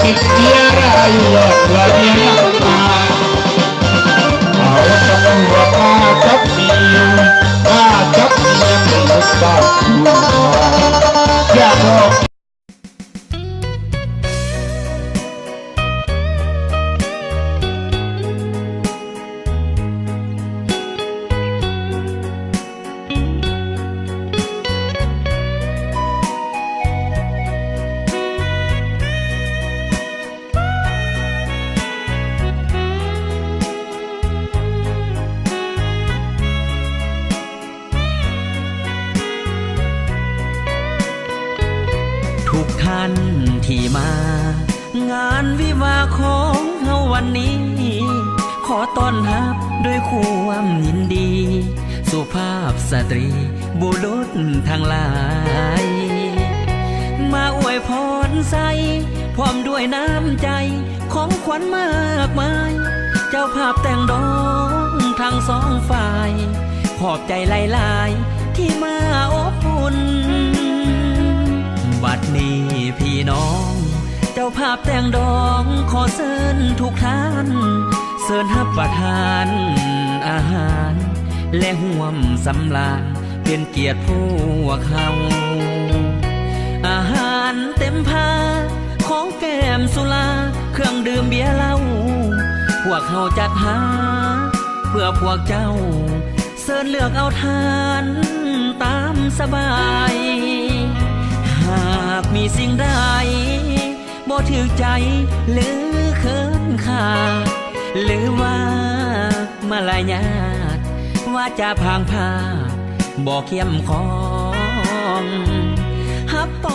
Tiada lagi nama Awak membuat acap yang tak jatuh.ทุกท่านที่มางานวิวาของเฮาวันนี้ ขอต้อนรับด้วยความยินดีสุภาพสตรีบุรุษทั้งหลายมาอวยพรใส่พร้อมด้วยน้ำใจของขวัญมากมายเจ้าภาพแต่งดองทั้งสองฝ่ายขอบใจหลายๆที่มาอบอุ่นบัดนี้พี่น้องเจ้าภาพแต่งดองขอเชิญทุกท่านเชิญรับประทานอาหารและห่วมสำราญเป็นเกียรติพวกเขาอาหารเต็มพาของแก้มสุราเครื่องดื่มเบียร์เหล้าพวกเขาจัดหาเพื่อพวกเจ้าเชิญเลือกเอาทานตามสบายหากมีสิ่งใดบ่ถึกใจหรือเคินขาหรือว่ามาลายาดว่าจะพางพาบ่เข้มของฮับต่อ